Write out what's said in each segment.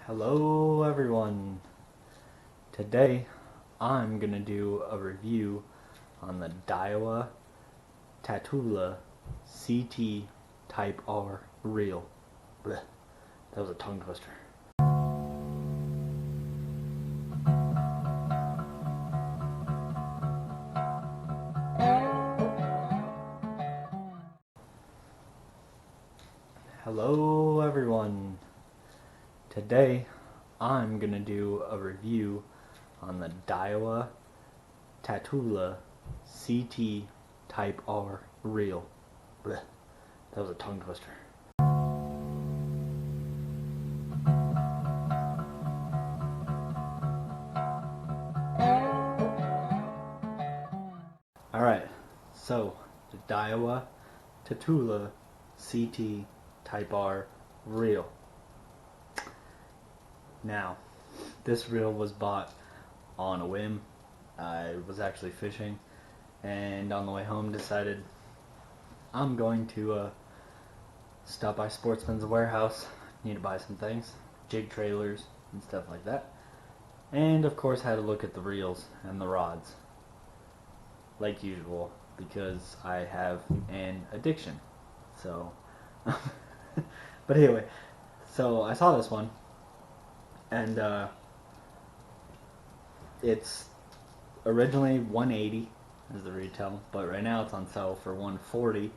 Hello everyone. Today I'm gonna do a review on the Daiwa Tatula CT Type R reel. Blech, that was a tongue twister. Hello everyone. Today I'm gonna do a review on the Daiwa Tatula CT Type R reel. Blech, that was a tongue twister. Alright, so the Daiwa Tatula CT Type R reel. Now, this reel was bought on a whim. I was actually fishing, and on the way home decided I'm going to stop by Sportsman's Warehouse. Need to buy some things, jig trailers and stuff like that. And of course had to look at the reels and the rods, like usual, because I have an addiction. So, but anyway, so I saw this one, and it's originally $180 is the retail, but right now it's on sale for $140.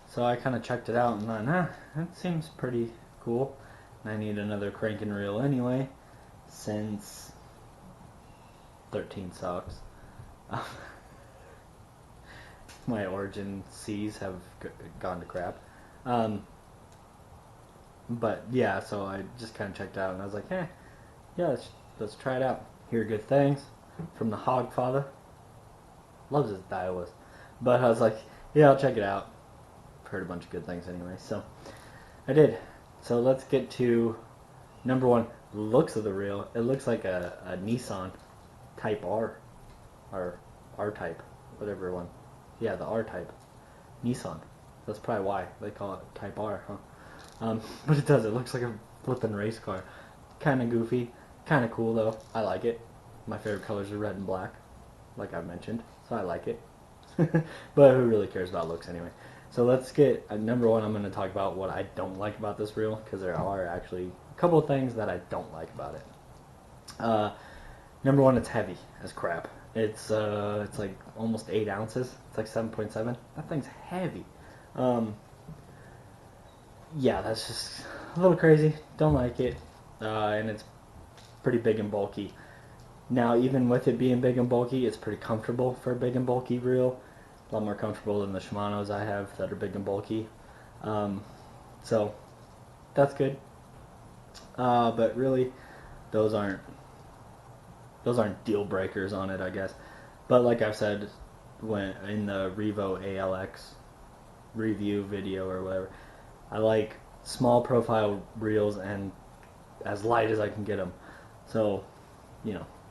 So I kind of checked it out and thought, that seems pretty cool. And I need another cranking reel anyway, since 13 sucks. My Origin C's have gone to crap. But yeah, so I just kind of checked out and I was like, yeah, let's try it out. Hear good things from the Hogfather. Loves his Daiwas. But I was like, yeah, I'll check it out. Heard a bunch of good things anyway, so I did. So let's get to number one, looks of the reel. It looks like a Nissan Type R, or R-Type, whatever one. Yeah, the R-Type. Nissan. That's probably why they call it Type R, huh? But it does. It looks like a flippin' race car. Kind of goofy. Kind of cool, though. I like it. My favorite colors are red and black, like I mentioned, so I like it. But who really cares about looks anyway? So let's get, number one, I'm going to talk about what I don't like about this reel, because there are actually a couple of things that I don't like about it. Number one, it's heavy as crap. It's like almost 8 ounces. It's like 7.7. That thing's heavy. Yeah, that's just a little crazy. Don't like it. And it's pretty big and bulky. Now, even with it being big and bulky, it's pretty comfortable for a big and bulky reel. A lot more comfortable than the Shimano's I have that are big and bulky. So that's good. But really, those aren't deal breakers on it, I guess. But like I've said, when in the Revo ALX review video or whatever, I like small profile reels and as light as I can get them. So,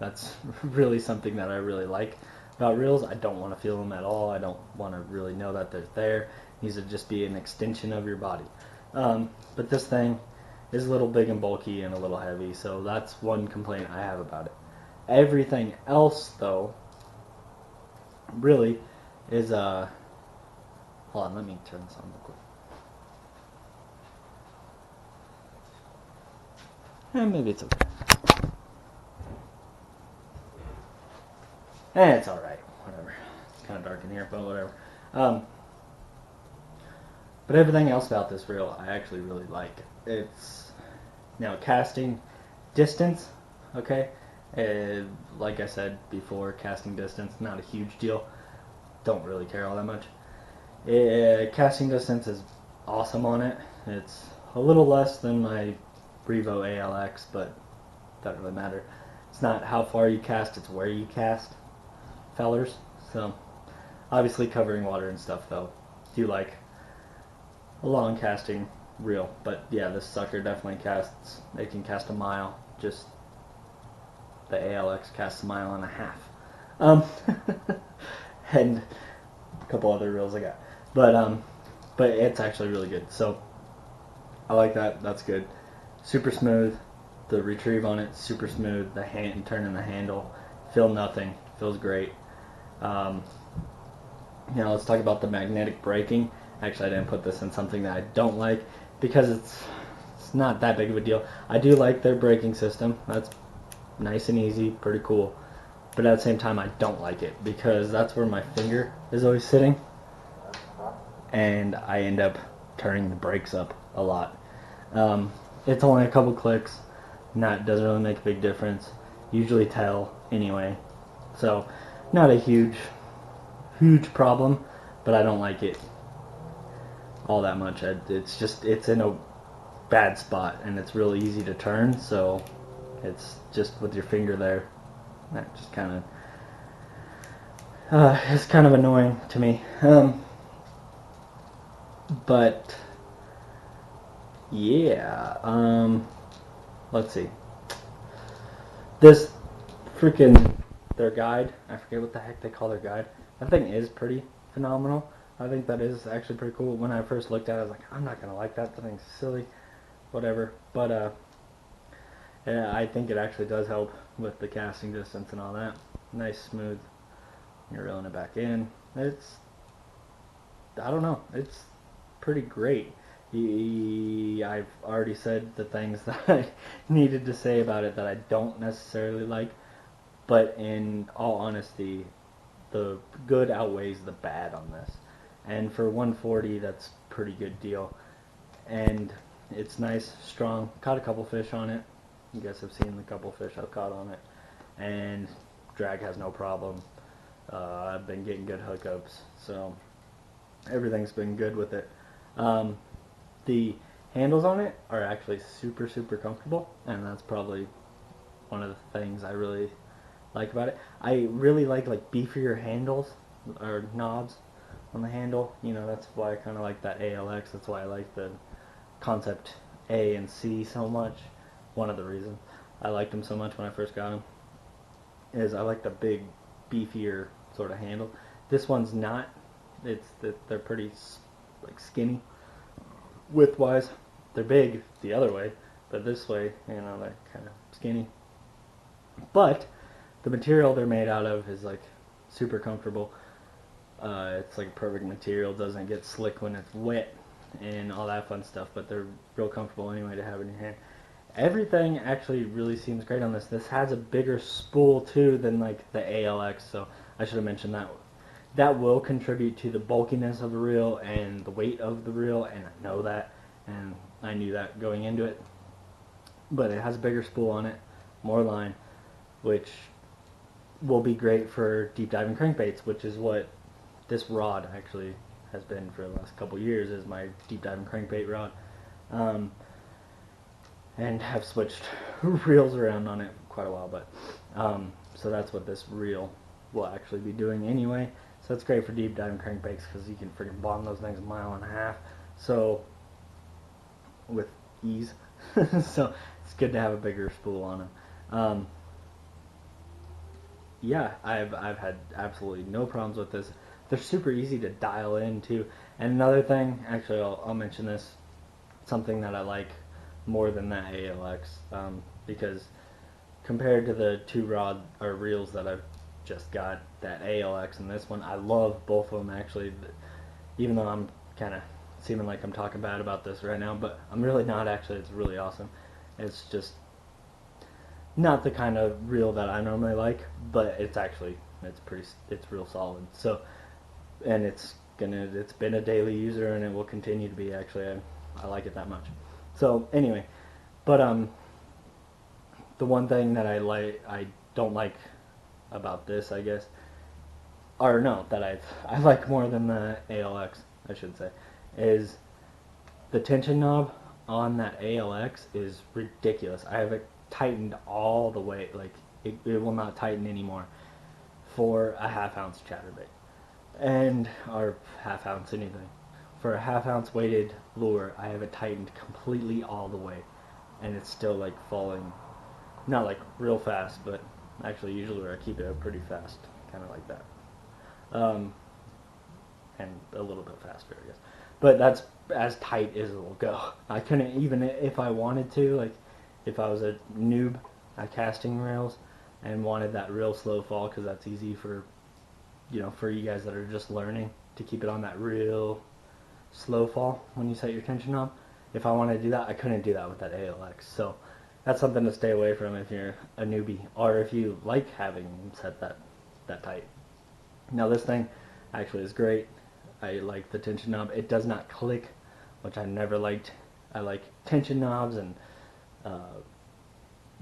that's really something that I really like about reels. I don't want to feel them at all. I don't want to really know that they're there. These would just be an extension of your body. But this thing is a little big and bulky and a little heavy, so that's one complaint I have about it. Everything else, though, really is hold on, let me turn this on real quick. Maybe it's okay. It's alright, whatever. It's kind of dark in here, but whatever. But everything else about this reel I actually really like. It's, now, casting distance, okay? Like I said before, casting distance, not a huge deal. Don't really care all that much. Casting distance is awesome on it. It's a little less than my Revo ALX, but doesn't really matter. It's not how far you cast, it's where you cast, fellers. So, obviously covering water and stuff, though. Do like a long casting reel. But yeah, this sucker definitely casts, it can cast a mile. Just the ALX casts a mile and a half. And a couple other reels I got. But it's actually really good. So I like that. That's good. Super smooth. The retrieve on it super smooth. The hand turning the handle, feel nothing, feels great. Um, Now let's talk about the magnetic braking. Actually, I didn't put this in something that I don't like because it's not that big of a deal. I do like their braking system. That's nice and easy, pretty cool. But at the same time, I don't like it because that's where my finger is always sitting, and I end up turning the brakes up a lot. It's only a couple clicks, and that doesn't really make a big difference. Usually tell anyway, so not a huge problem, but I don't like it all that much. It's in a bad spot, and it's really easy to turn, so it's just with your finger there. That just kind of is kind of annoying to me. But yeah, let's see. This freaking their guide. I forget what the heck they call their guide. That thing is pretty phenomenal. I think that is actually pretty cool. When I first looked at it, I was like, I'm not gonna like that. That thing's silly, whatever. But yeah, I think it actually does help with the casting distance and all that. Nice, smooth. You're reeling it back in. I don't know. It's pretty great. I've already said the things that I needed to say about it that I don't necessarily like, but in all honesty, the good outweighs the bad on this. And for 140, that's a pretty good deal. And it's nice, strong. Caught a couple fish on it. You guys have seen the couple fish I've caught on it. And drag has no problem. I've been getting good hookups, so everything's been good with it. The handles on it are actually super comfortable, and that's probably one of the things I really like about it. I really like beefier handles or knobs on the handle. You know, that's why I kind of like that ALX. That's why I like the Concept A and C so much. One of the reasons I liked them so much when I first got them is I like the big, beefier sort of handle. This one's not. They're pretty skinny width-wise. They're big the other way, but this way, you know, they're kind of skinny. But the material they're made out of is super comfortable. It's perfect material. Doesn't get slick when it's wet and all that fun stuff. But they're real comfortable anyway to have in your hand. Everything actually really seems great on this. This has a bigger spool too than the ALX, so I should have mentioned that. That will contribute to the bulkiness of the reel and the weight of the reel, and I know that, and I knew that going into it. But it has a bigger spool on it, more line, which will be great for deep diving crankbaits, which is what this rod actually has been for the last couple years, is my deep diving crankbait rod. And have switched reels around on it quite a while, but so that's what this reel will actually be doing anyway. So it's great for deep diving crankbaits because you can freaking bomb those things 1.5 miles, so with ease. So it's good to have a bigger spool on them. Yeah, I've had absolutely no problems with this. They're super easy to dial in too. And another thing, actually, I'll mention this, something that I like more than that ALX, because compared to the two rod or reels that I've just got, that ALX and this one, I love both of them actually. Even though I'm kind of seeming like I'm talking bad about this right now, but I'm really not actually. It's really awesome. It's just not the kind of reel that I normally like, but it's real solid. So, and it's been a daily user, and it will continue to be. Actually, I like it that much. So anyway, but the one thing that I don't like about this, I guess, or no, that I like more than the ALX, I should say, is the tension knob on that ALX is ridiculous. I have it tightened all the way, it will not tighten anymore for a 1/2 ounce chatterbait, or 1/2 ounce anything. For a 1/2 ounce weighted lure, I have it tightened completely all the way, and it's still falling, not real fast, but actually usually I keep it pretty fast, kind of like that, and a little bit faster, I guess. But that's as tight as it will go. I couldn't, even if I wanted to, if I was a noob at casting reels and wanted that real slow fall, because that's easy for, you know, for you guys that are just learning to keep it on that real slow fall when you set your tension knob. If I wanted to do that, I couldn't do that with that ALX. So that's something to stay away from if you're a newbie, or if you like having set that tight. Now this thing actually is great. I like the tension knob. It does not click, which I never liked. I like tension knobs and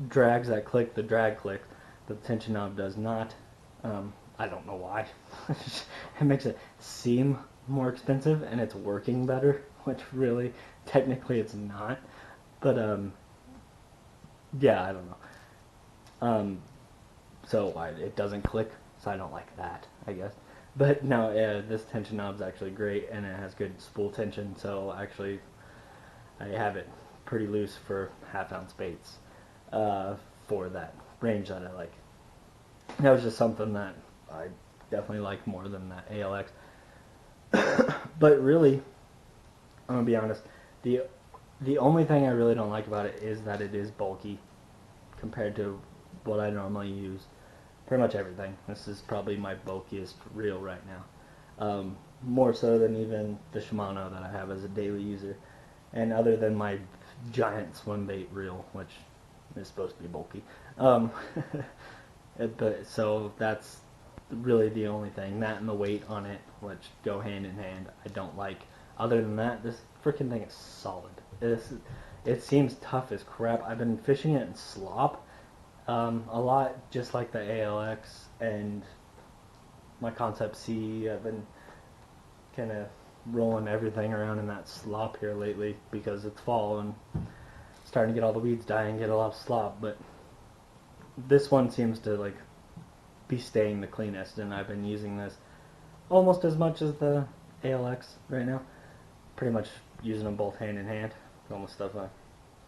drags that click. The drag clicks, but the tension knob does not. I don't know why. It makes it seem more expensive, and it's working better, which really, technically, it's not. But yeah, I don't know. So it doesn't click, so I don't like that, I guess. But no, this tension knob is actually great, and it has good spool tension. So actually, I have it pretty loose for half-ounce baits for that range that I like. That was just something that I definitely like more than that ALX. But really, I'm gonna be honest. The only thing I really don't like about it is that it is bulky compared to what I normally use. Pretty much everything. This is probably my bulkiest reel right now. More so than even the Shimano that I have as a daily user. And other than my giant swim bait reel, which is supposed to be bulky. But so that's really the only thing. That and the weight on it, which go hand in hand, I don't like. Other than that, this freaking thing is solid. It seems tough as crap. I've been fishing it in slop a lot, just like the ALX and my Concept C. I've been kind of rolling everything around in that slop here lately because it's fall and starting to get all the weeds dying, get a lot of slop. But this one seems to like be staying the cleanest, and I've been using this almost as much as the ALX right now. Pretty much using them both hand in hand. All the stuff I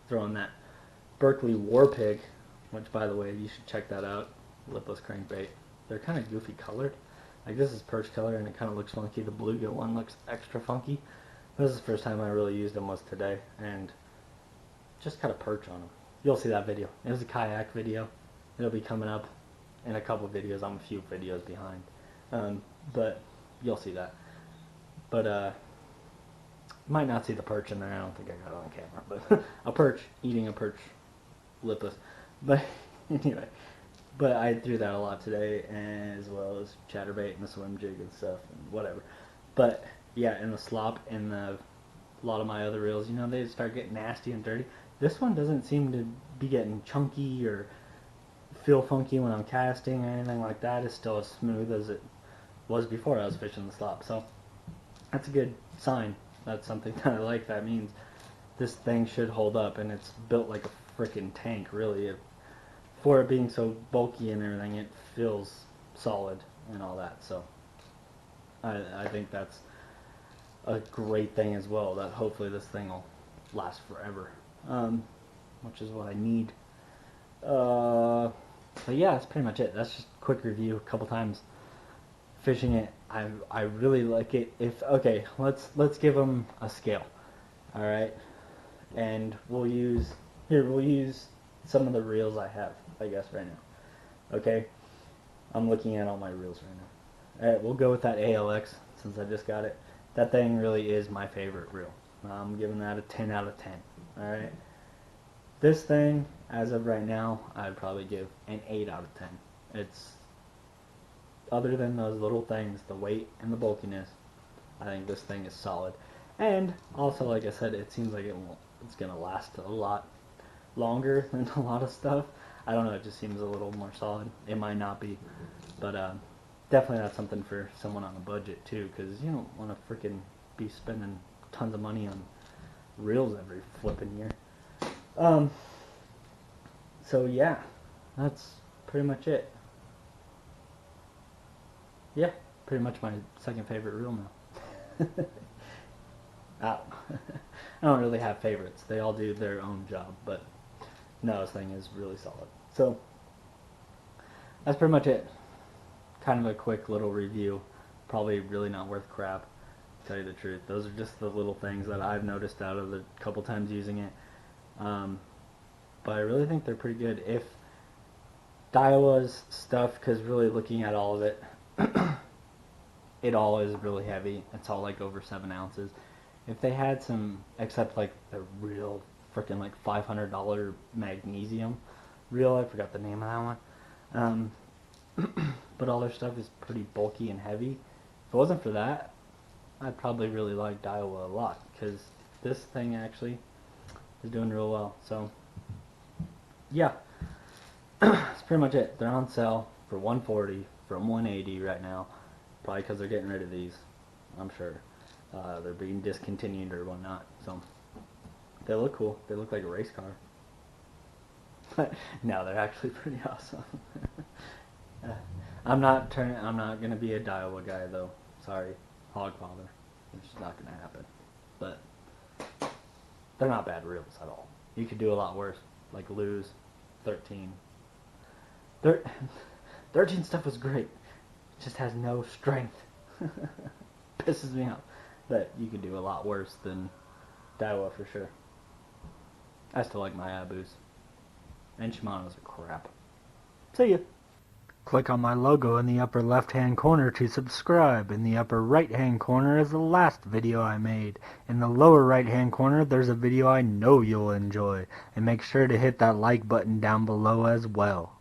throw in that Berkeley War Pig, which by the way, you should check that out. Lipless crankbait. They're kind of goofy colored. Like this is perch color and it kind of looks funky. The bluegill one looks extra funky. This is the first time I really used them was today, and just got a perch on them. You'll see that video. It was a kayak video. It'll be coming up in a couple videos. I'm a few videos behind, but you'll see that. But might not see the perch in there. I don't think I got it on camera, but a perch eating a perch, lipless. But anyway, but I threw that a lot today, as well as chatterbait and the swim jig and stuff and whatever. But yeah, in the slop and a lot of my other reels, you know, they start getting nasty and dirty. This one doesn't seem to be getting chunky or feel funky when I'm casting or anything like that. It's still as smooth as it was before I was fishing the slop. So that's a good sign. That's something that I like. That means this thing should hold up, and it's built like a freaking tank, really. For it being so bulky and everything, it feels solid and all that. So I think that's a great thing as well, that hopefully this thing will last forever, which is what I need. But yeah, that's pretty much it. That's just a quick review. A couple times fishing it, I really like it. Okay, let's give them a scale. All right, and we'll use some of the reels I have, I guess, right now. Okay, I'm looking at all my reels right now. All right, we'll go with that ALX since I just got it. That thing really is my favorite reel. I'm giving that a 10 out of 10. All right. This thing, as of right now, I'd probably give an 8 out of 10. It's, other than those little things, the weight and the bulkiness, I think this thing is solid. And also, like I said, it seems like it's going to last a lot longer than a lot of stuff. I don't know, it just seems a little more solid. It might not be, but definitely not something for someone on a budget too, because you don't want to freaking be spending tons of money on reels every flipping year. So yeah, that's pretty much it. Yeah, pretty much my second favorite reel now. I don't really have favorites. They all do their own job, but no, this thing is really solid. So that's pretty much it. Kind of a quick little review. Probably really not worth crap, to tell you the truth. Those are just the little things that I've noticed out of the couple times using it. but I really think they're pretty good. If Daiwa's stuff, because really looking at all of it, it all is really heavy. It's all like over 7 ounces. If they had some, except like the real freaking like $500 magnesium reel, I forgot the name of that one. But all their stuff is pretty bulky and heavy. If it wasn't for that, I'd probably really like Daiwa a lot, because this thing actually is doing real well. So yeah, that's pretty much it. They're on sale for $140 from $180 right now, probably because they're getting rid of these, I'm sure. They're being discontinued or whatnot. So they look cool. They look like a race car. No, they're actually pretty awesome. I'm not gonna be a Daiwa guy though. Sorry, Hogfather. It's just not gonna happen. But they're not bad reels at all. You could do a lot worse, like lose 13. 13 stuff was great. It just has no strength. Pisses me off. But you could do a lot worse than Daiwa for sure. I still like my Abus. And Shimano's are crap. See ya. Click on my logo in the upper left hand corner to subscribe. In the upper right hand corner is the last video I made. In the lower right hand corner there's a video I know you'll enjoy. And make sure to hit that like button down below as well.